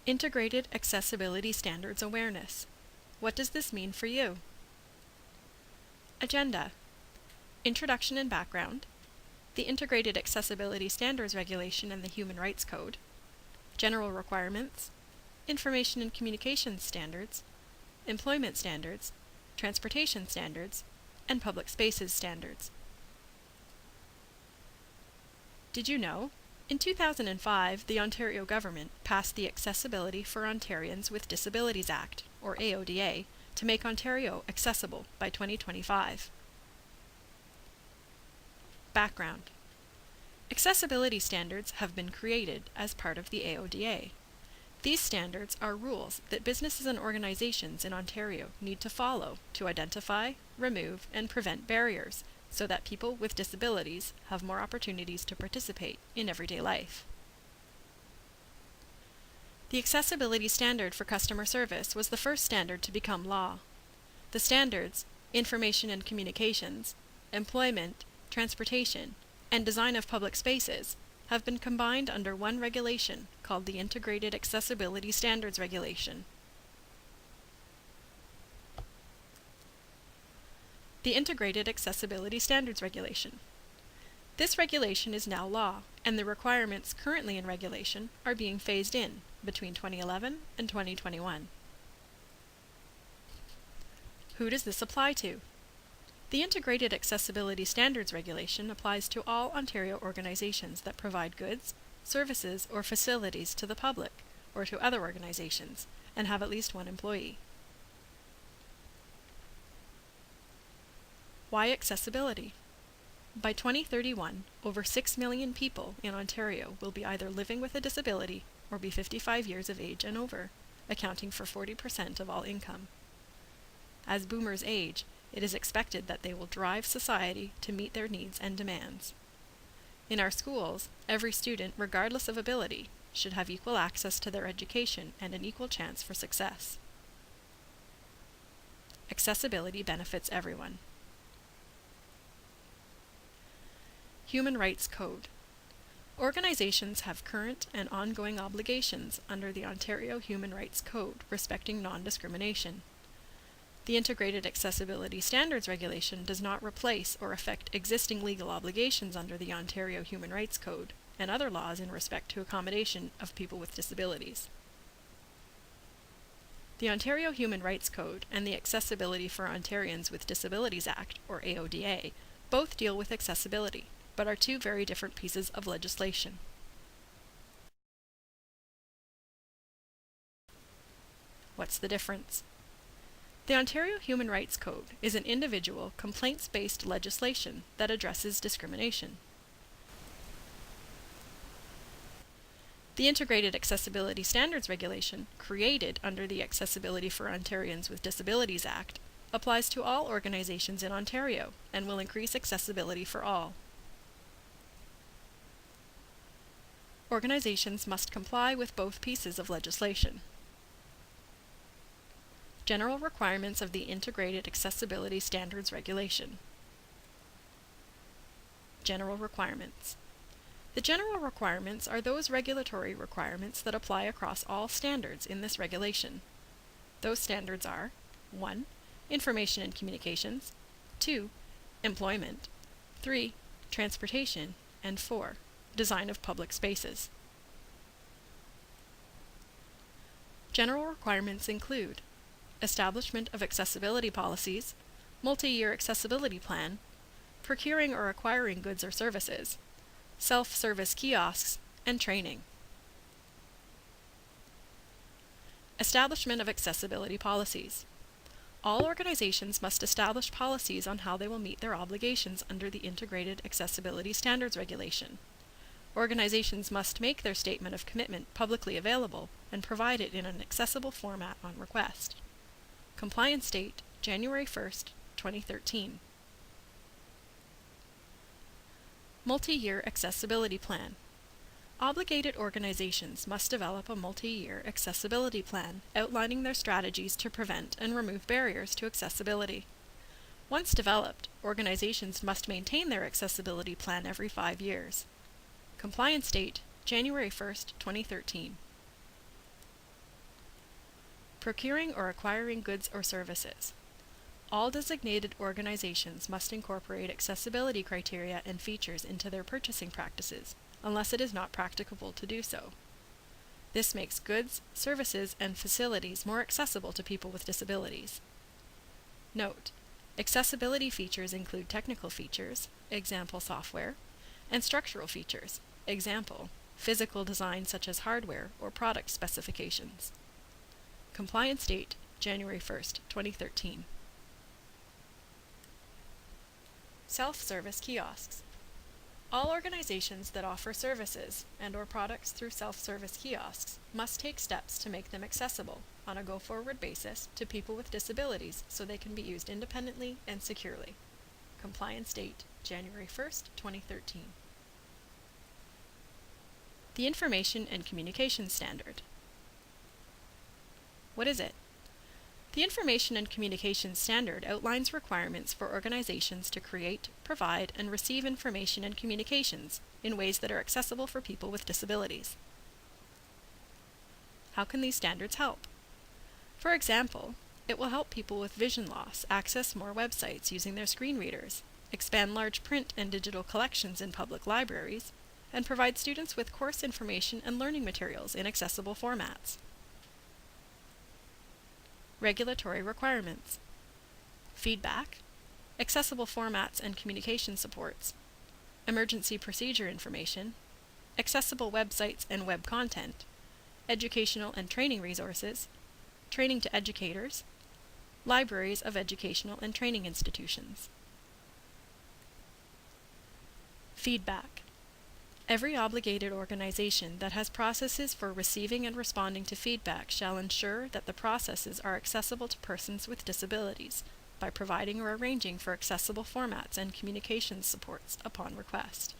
Integrated Accessibility Standards Awareness. What does this mean for you? Agenda: Introduction and background, the Integrated Accessibility Standards Regulation and the Human Rights Code, general requirements, information and communications standards, employment standards, transportation standards, and public spaces standards. Did you know? In 2005, the Ontario government passed the Accessibility for Ontarians with Disabilities Act, or AODA, to make Ontario accessible by 2025. Background: Accessibility standards have been created as part of the AODA. These standards are rules that businesses and organizations in Ontario need to follow to identify, remove, and prevent barriers so that people with disabilities have more opportunities to participate in everyday life. The Accessibility Standard for Customer Service was the first standard to become law. The standards, information and communications, employment, transportation, and design of public spaces have been combined under one regulation called the Integrated Accessibility Standards Regulation. The Integrated Accessibility Standards Regulation. This regulation is now law, and the requirements currently in regulation are being phased in between 2011 and 2021. Who does this apply to? The Integrated Accessibility Standards Regulation applies to all Ontario organizations that provide goods, services, or facilities to the public, or to other organizations, and have at least one employee. Why accessibility? By 2031, over 6 million people in Ontario will be either living with a disability or be 55 years of age and over, accounting for 40% of all income. As boomers age, it is expected that they will drive society to meet their needs and demands. In our schools, every student, regardless of ability, should have equal access to their education and an equal chance for success. Accessibility benefits everyone. Human Rights Code. Organizations have current and ongoing obligations under the Ontario Human Rights Code respecting non-discrimination. The Integrated Accessibility Standards Regulation does not replace or affect existing legal obligations under the Ontario Human Rights Code and other laws in respect to accommodation of people with disabilities. The Ontario Human Rights Code and the Accessibility for Ontarians with Disabilities Act, or AODA, both deal with accessibility, but are two very different pieces of legislation. What's the difference? The Ontario Human Rights Code is an individual, complaints-based legislation that addresses discrimination. The Integrated Accessibility Standards Regulation, created under the Accessibility for Ontarians with Disabilities Act, applies to all organizations in Ontario and will increase accessibility for all. Organizations must comply with both pieces of legislation. General requirements of the Integrated Accessibility Standards Regulation. General requirements. The general requirements are those regulatory requirements that apply across all standards in this regulation. Those standards are 1. Information and communications, 2. Employment, 3. Transportation, and 4. Design of public spaces. General requirements include establishment of accessibility policies, multi-year accessibility plan, procuring or acquiring goods or services, self-service kiosks, and training. Establishment of accessibility policies. All organizations must establish policies on how they will meet their obligations under the Integrated Accessibility Standards Regulation. Organizations must make their statement of commitment publicly available and provide it in an accessible format on request. Compliance date, January 1st, 2013. Multi-year accessibility plan. Obligated organizations must develop a multi-year accessibility plan outlining their strategies to prevent and remove barriers to accessibility. Once developed, organizations must maintain their accessibility plan every 5 years. Compliance date, January 1st, 2013. Procuring or acquiring goods or services. All designated organizations must incorporate accessibility criteria and features into their purchasing practices, unless it is not practicable to do so. This makes goods, services, and facilities more accessible to people with disabilities. Note: accessibility features include technical features, example software, and structural features, example physical design such as hardware or product specifications. Compliance date, January 1st, 2013. Self-service kiosks. All organizations that offer services and/or products through self-service kiosks must take steps to make them accessible on a go-forward basis to people with disabilities so they can be used independently and securely. Compliance date, January 1st, 2013. The Information and Communications Standard. What is it? The Information and Communications Standard outlines requirements for organizations to create, provide, and receive information and communications in ways that are accessible for people with disabilities. How can these standards help? For example, it will help people with vision loss access more websites using their screen readers, expand large print and digital collections in public libraries, and provide students with course information and learning materials in accessible formats. Regulatory requirements. Feedback, accessible formats and communication supports, emergency procedure information, accessible websites and web content, educational and training resources, training to educators, libraries of educational and training institutions. Feedback. Every obligated organization that has processes for receiving and responding to feedback shall ensure that the processes are accessible to persons with disabilities by providing or arranging for accessible formats and communications supports upon request.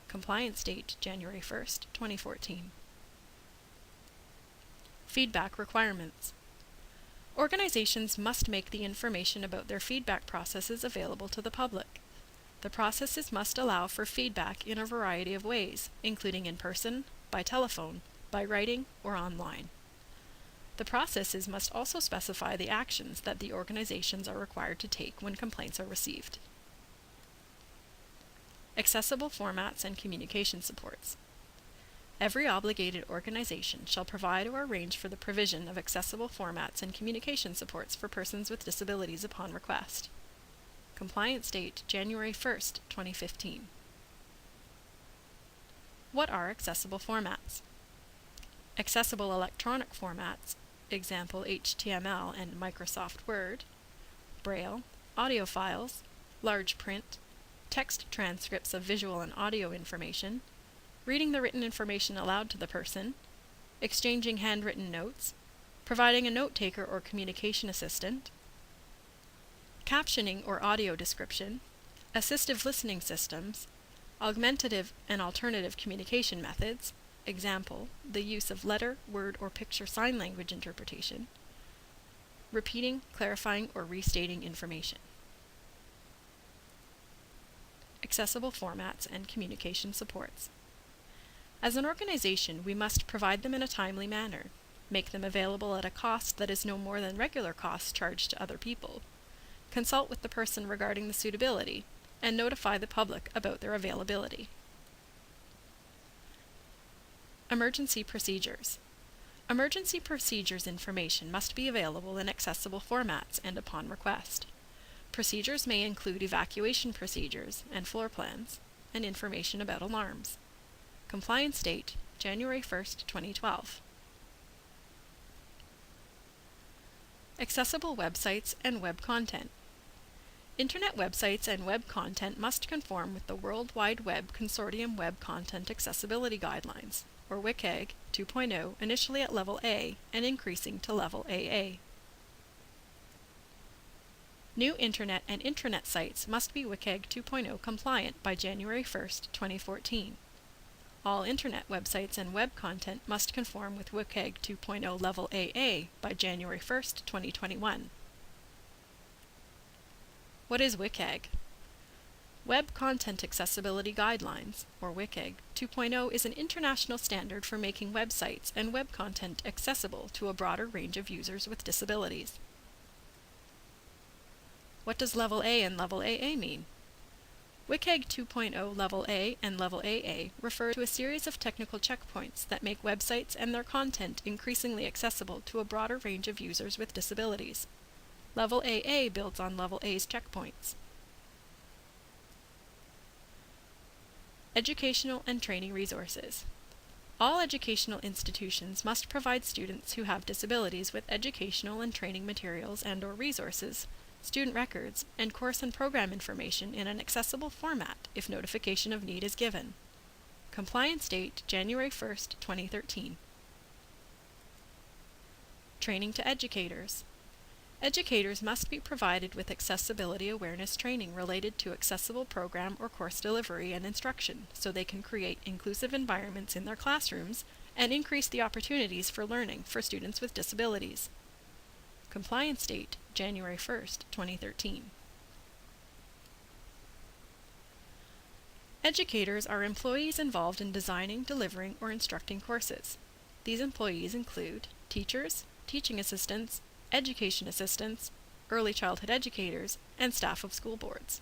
Compliance date, January 1st, 2014. Feedback requirements. Organizations must make the information about their feedback processes available to the public. The processes must allow for feedback in a variety of ways, including in person, by telephone, by writing, or online. The processes must also specify the actions that the organizations are required to take when complaints are received. Accessible formats and communication supports. Every obligated organization shall provide or arrange for the provision of accessible formats and communication supports for persons with disabilities upon request. Compliance date, January 1st, 2015. What are accessible formats? Accessible electronic formats, example HTML and Microsoft Word, Braille, audio files, large print, text transcripts of visual and audio information, reading the written information aloud to the person, exchanging handwritten notes, providing a note-taker or communication assistant, captioning or audio description, assistive listening systems, augmentative and alternative communication methods, example, the use of letter, word, or picture sign language interpretation, repeating, clarifying, or restating information. Accessible formats and communication supports. As an organization, we must provide them in a timely manner, make them available at a cost that is no more than regular costs charged to other people, consult with the person regarding the suitability, and notify the public about their availability. Emergency procedures. Emergency procedures information must be available in accessible formats and upon request. Procedures may include evacuation procedures and floor plans, and information about alarms. Compliance date, January 1st, 2012. Accessible websites and web content. Internet websites and web content must conform with the World Wide Web Consortium Web Content Accessibility Guidelines, or WCAG 2.0, initially at Level A and increasing to Level AA. New Internet and intranet sites must be WCAG 2.0 compliant by January 1st, 2014. All Internet websites and web content must conform with WCAG 2.0 Level AA by January 1st, 2021. What is WCAG? Web Content Accessibility Guidelines, or WCAG 2.0, is an international standard for making websites and web content accessible to a broader range of users with disabilities. What does Level A and Level AA mean? WCAG 2.0 Level A and Level AA refer to a series of technical checkpoints that make websites and their content increasingly accessible to a broader range of users with disabilities. Level AA builds on Level A's checkpoints. Educational and training resources. All educational institutions must provide students who have disabilities with educational and training materials and/or resources, student records, and course and program information in an accessible format if notification of need is given. Compliance date January 1st, 2013. Training to educators. Educators must be provided with accessibility awareness training related to accessible program or course delivery and instruction so they can create inclusive environments in their classrooms and increase the opportunities for learning for students with disabilities. Compliance date January 1st, 2013. Educators are employees involved in designing, delivering, or instructing courses. These employees include teachers, teaching assistants, education assistants, early childhood educators, and staff of school boards.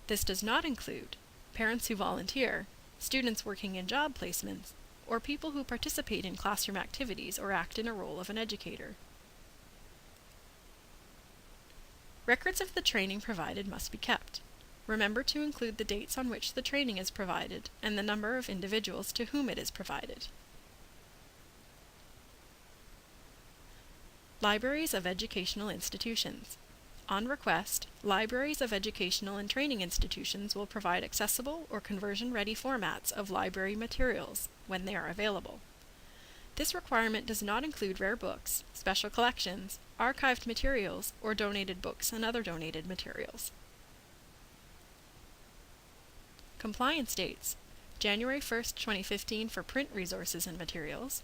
This does not include parents who volunteer, students working in job placements, or people who participate in classroom activities or act in a role of an educator. Records of the training provided must be kept. Remember to include the dates on which the training is provided and the number of individuals to whom it is provided. Libraries of educational institutions. On request, libraries of educational and training institutions will provide accessible or conversion-ready formats of library materials when they are available. This requirement does not include rare books, special collections, archived materials, or donated books and other donated materials. Compliance dates: January 1st, 2015 for print resources and materials,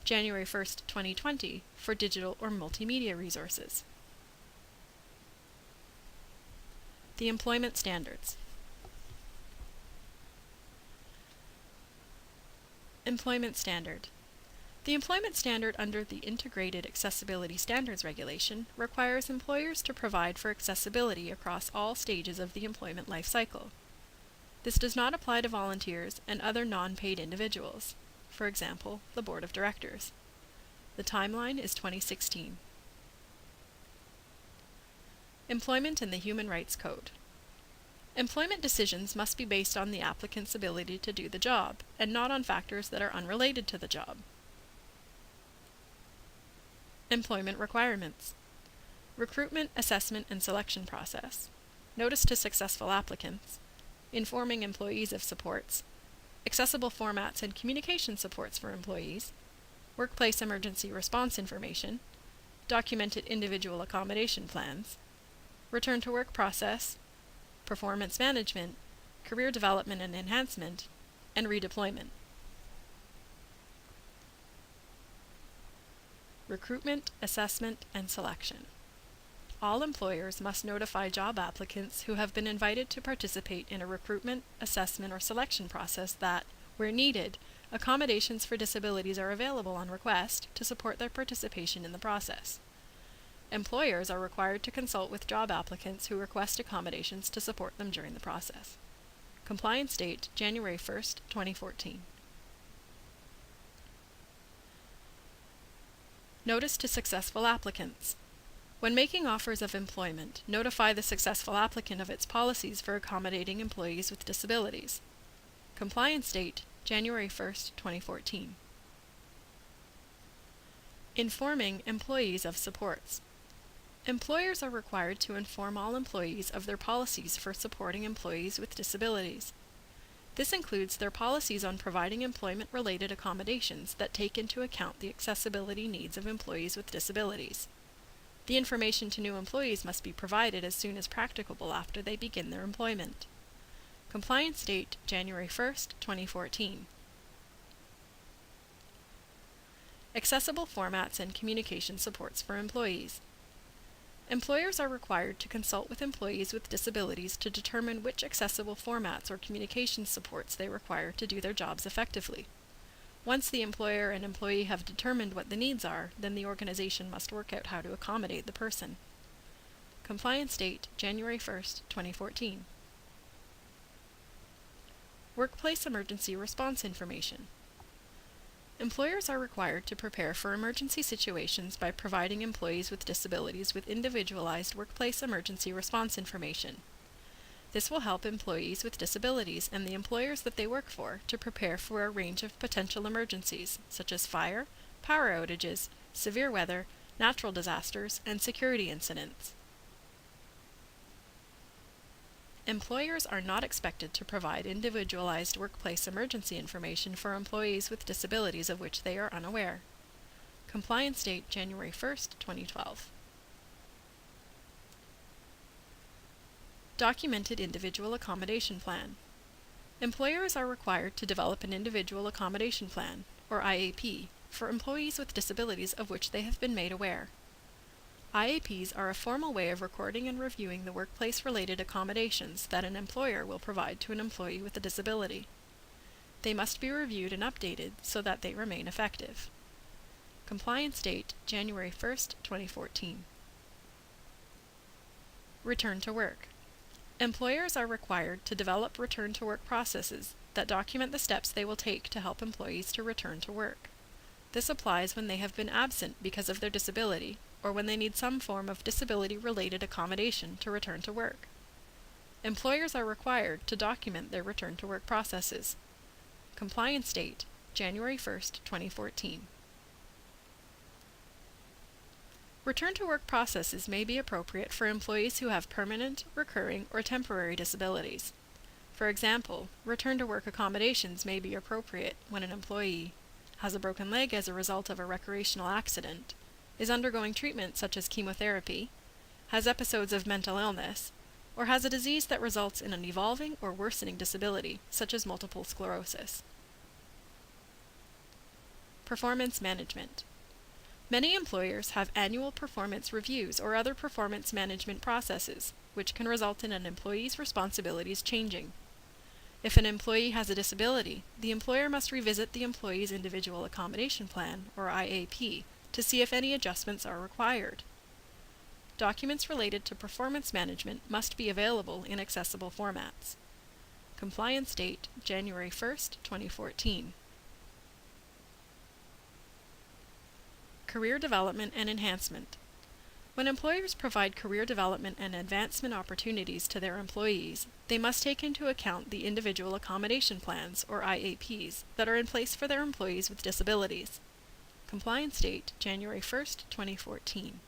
January 1st, 2020 for digital or multimedia resources. The employment standards. Employment standard. The employment standard under the Integrated Accessibility Standards Regulation requires employers to provide for accessibility across all stages of the employment life cycle. This does not apply to volunteers and other non-paid individuals, for example, the Board of Directors. The timeline is 2016. Employment in the Human Rights Code. Employment decisions must be based on the applicant's ability to do the job, and not on factors that are unrelated to the job. Employment requirements. Recruitment, assessment, and selection process. Notice to successful applicants. Informing employees of supports. Accessible formats and communication supports for employees. Workplace emergency response information. Documented individual accommodation plans. Return to work process. Performance management, career development and enhancement, and redeployment. Recruitment, assessment, and selection. All employers must notify job applicants who have been invited to participate in a recruitment, assessment, or selection process that, where needed, accommodations for disabilities are available on request to support their participation in the process. Employers are required to consult with job applicants who request accommodations to support them during the process. Compliance date, January 1st, 2014. Notice to successful applicants. When making offers of employment, notify the successful applicant of its policies for accommodating employees with disabilities. Compliance date, January 1st, 2014. Informing employees of supports. Employers are required to inform all employees of their policies for supporting employees with disabilities. This includes their policies on providing employment-related accommodations that take into account the accessibility needs of employees with disabilities. The information to new employees must be provided as soon as practicable after they begin their employment. Compliance date, January 1st, 2014. Accessible formats and communication supports for employees. Employers are required to consult with employees with disabilities to determine which accessible formats or communication supports they require to do their jobs effectively. Once the employer and employee have determined what the needs are, then the organization must work out how to accommodate the person. Compliance date, January 1st, 2014. Workplace emergency response information. Employers are required to prepare for emergency situations by providing employees with disabilities with individualized workplace emergency response information. This will help employees with disabilities and the employers that they work for to prepare for a range of potential emergencies, such as fire, power outages, severe weather, natural disasters, and security incidents. Employers are not expected to provide individualized workplace emergency information for employees with disabilities of which they are unaware. Compliance date, January 1st, 2012. Documented Individual Accommodation Plan. Employers are required to develop an Individual Accommodation Plan, or IAP, for employees with disabilities of which they have been made aware. IAPs are a formal way of recording and reviewing the workplace-related accommodations that an employer will provide to an employee with a disability. They must be reviewed and updated so that they remain effective. Compliance date, January 1st, 2014. Return to work. Employers are required to develop return-to-work processes that document the steps they will take to help employees to return to work. This applies when they have been absent because of their disability, or when they need some form of disability-related accommodation to return to work. Employers are required to document their return-to-work processes. Compliance date, January 1st, 2014. Return-to-work processes may be appropriate for employees who have permanent, recurring, or temporary disabilities. For example, return-to-work accommodations may be appropriate when an employee has a broken leg as a result of a recreational accident, is undergoing treatment such as chemotherapy, has episodes of mental illness, or has a disease that results in an evolving or worsening disability, such as multiple sclerosis. Performance management. Many employers have annual performance reviews or other performance management processes, which can result in an employee's responsibilities changing. If an employee has a disability, the employer must revisit the employee's Individual Accommodation Plan, or IAP, to see if any adjustments are required. Documents related to performance management must be available in accessible formats. Compliance date, January 1st, 2014. Career development and enhancement. When employers provide career development and advancement opportunities to their employees, they must take into account the Individual Accommodation Plans, or IAPs, that are in place for their employees with disabilities. Compliance date, January 1st, 2014.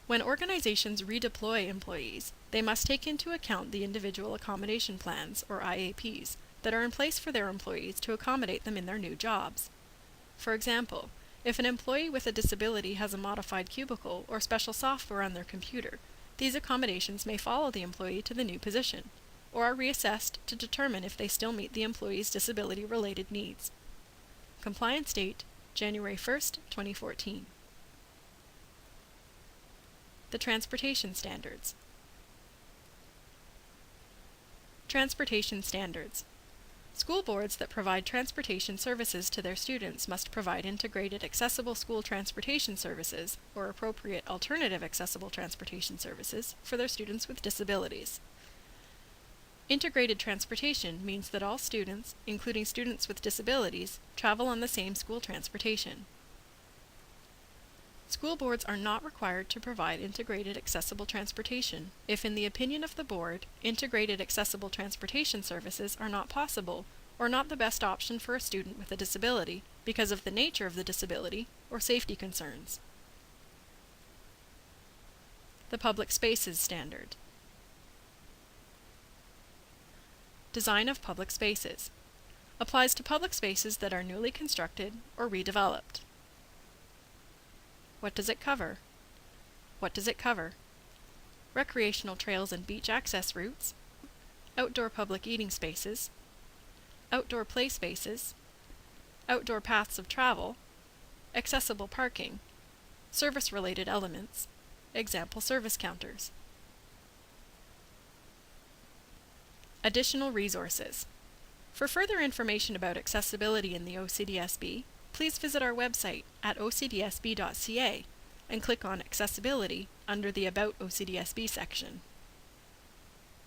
When organizations redeploy employees, they must take into account the Individual Accommodation Plans, or IAPs, that are in place for their employees to accommodate them in their new jobs. For example, if an employee with a disability has a modified cubicle or special software on their computer, these accommodations may follow the employee to the new position, or are reassessed to determine if they still meet the employee's disability-related needs. Compliance date, January 1st, 2014. The Transportation Standards. Transportation Standards. School boards that provide transportation services to their students must provide integrated accessible school transportation services, or appropriate alternative accessible transportation services, for their students with disabilities. Integrated transportation means that all students, including students with disabilities, travel on the same school transportation. School boards are not required to provide integrated accessible transportation if, in the opinion of the board, integrated accessible transportation services are not possible or not the best option for a student with a disability because of the nature of the disability or safety concerns. The Public Spaces Standard. Design of public spaces. Applies to public spaces that are newly constructed or redeveloped. What does it cover? What does it cover? Recreational trails and beach access routes, outdoor public eating spaces, outdoor play spaces, outdoor paths of travel, accessible parking, service-related elements, example service counters. Additional resources. For further information about accessibility in the OCDSB, please visit our website at ocdsb.ca and click on Accessibility under the About OCDSB section.